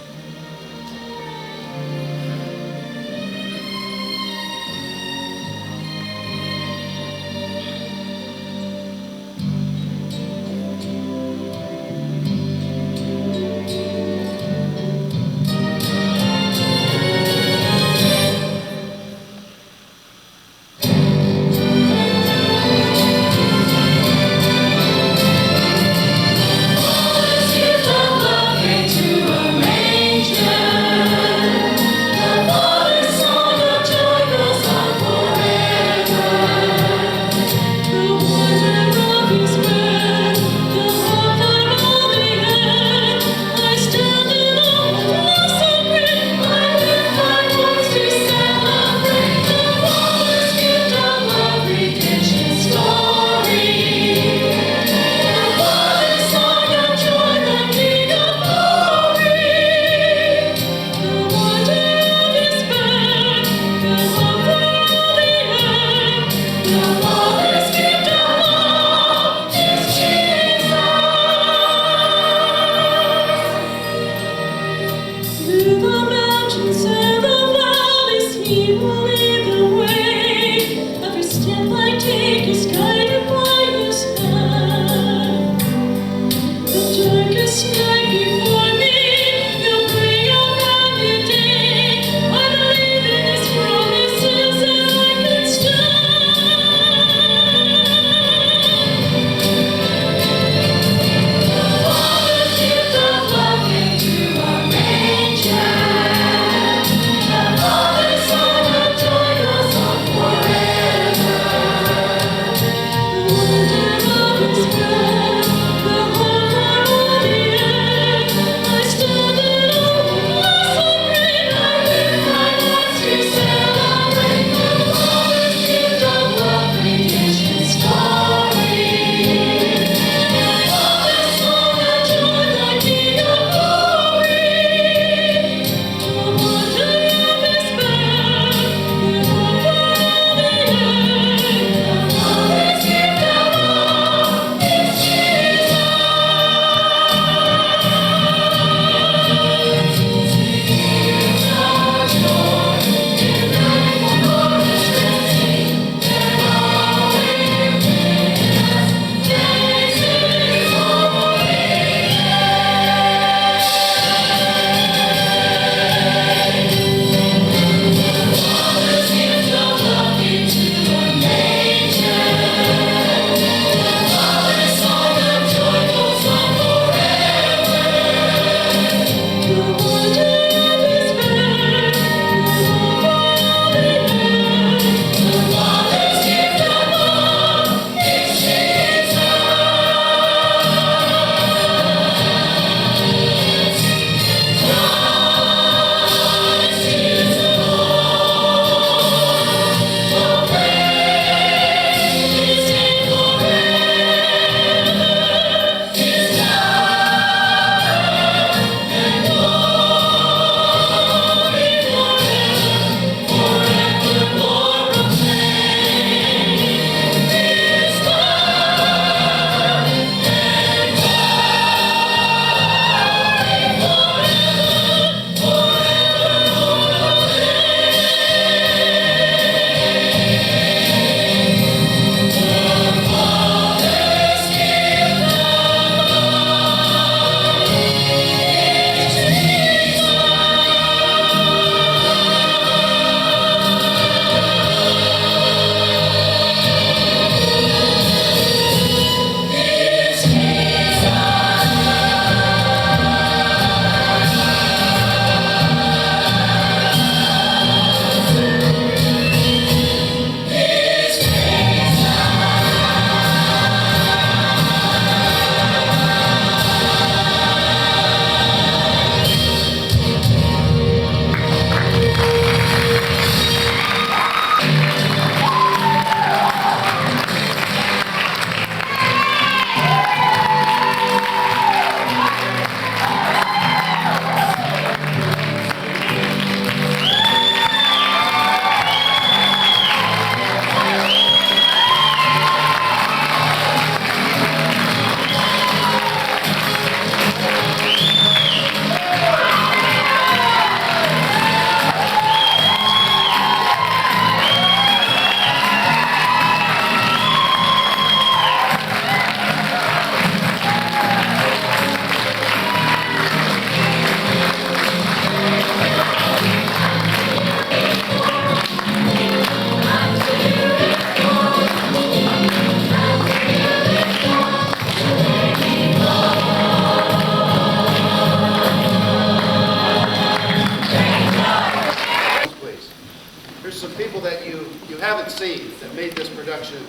production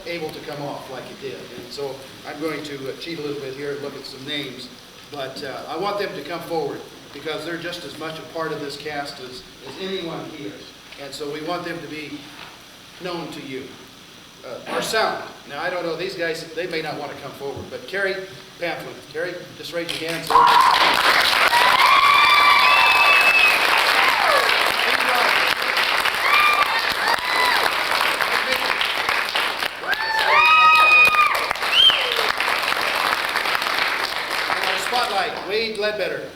able to come off like it did. And so I'm going to cheat a little bit here and look at some names, but I want them to come forward because they're just as much a part of this cast as anyone here. And so we want them to be known to you. Our sound. Now, I don't know, these guys, they may not want to come forward, but Carrie Pamphlet. Carrie, just raise your hands. And our spotlight, Wade Ledbetter.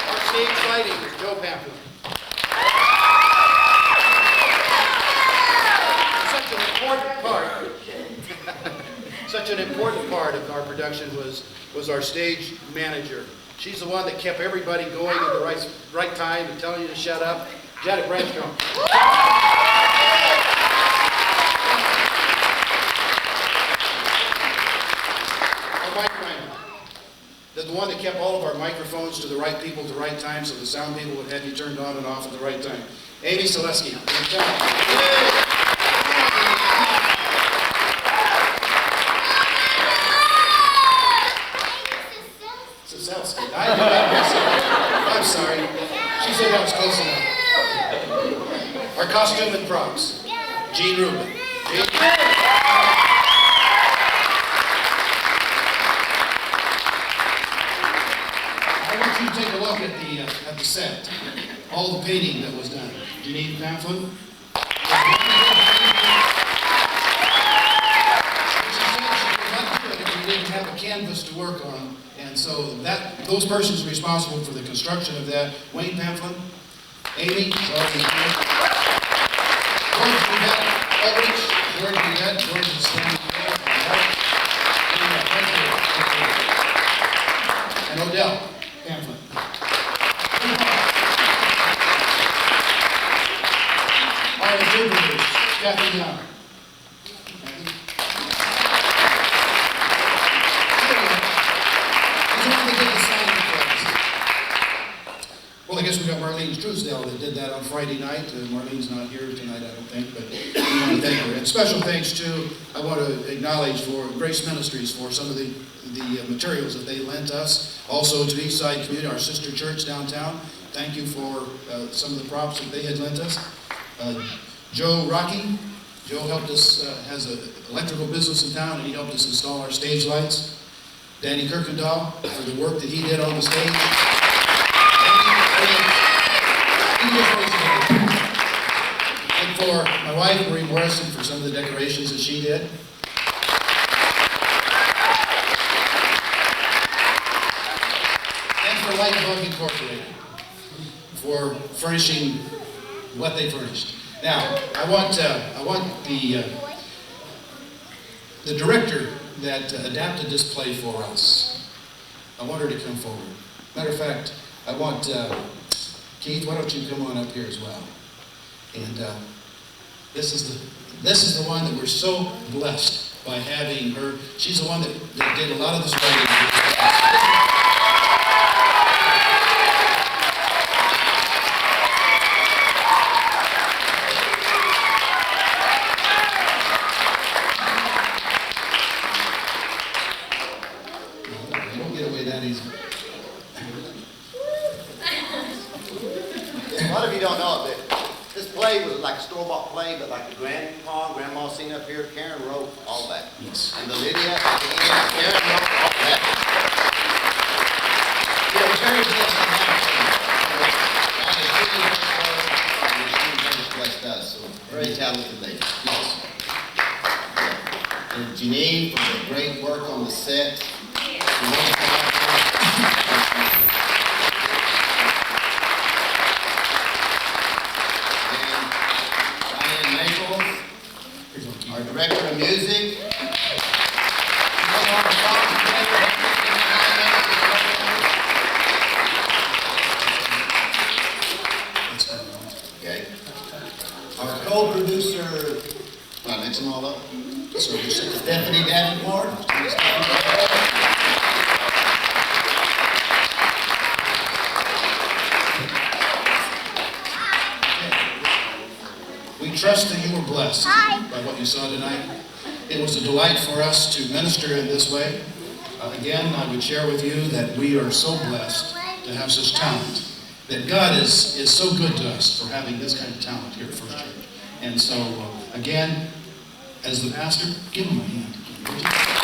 Our stage lighting is Joe Pamphlet. Such an important part of our production was our stage manager. She's the one that kept everybody going at the right time and telling you to shut up. Janet Branscombe. Our mic man. The one that kept all of our microphones to the right people at the right time so the sound people would have you turned on and off at the right time. Amy Selesky. I'm sorry. She said that was close enough. Our costume and props. Gene Rubin. I want you to take a look at the set. All the painting that was done. Janine Pamphlet. Didn't have a canvas to work on, and so those persons responsible for the construction of that, Wayne Pamphlet, Amy, George is standing there, and Odell Pamphlet. Our interpreters, Kathy Young. Well, I guess we got Marlene Truesdale that did that on Friday night. Marlene's not here tonight, I don't think, but we want to thank her. And special thanks to, I want to acknowledge for Grace Ministries for some of the materials that they lent us. Also to Eastside Community, our sister church downtown. Thank you for some of the props that they had lent us. Joe Rocky. Joe helped us, has an electrical business in town, and he helped us install our stage lights. Danny Kirkendall for the work that he did on the stage. And for my wife, Marie Morrison, for some of the decorations that she did. And for Lightbug Incorporated for furnishing what they furnished. Now, I want the director that adapted this play for us. I want her to come forward. Matter of fact, I want Keith. Why don't you come on up here as well? And this is the one that we're so blessed by having her. She's the one that did a lot of this writing. Store-bought play, but like the grandma seen up here, Karen wrote all that. Yes. And the Lydia, Karen wrote all that. Yeah, Terry just blessed us, so very talented lady. Yes. And Janine for the great work on the set. Our director of music. Okay. Our co-producer, I mix them all up. Stephanie Davenport. trust that you were blessed by what you saw tonight. It was a delight for us to minister in this way. Again, I would share with you that we are so blessed to have such talent. That God is so good to us for having this kind of talent here at First Church. And so, again, as the pastor, give him a hand.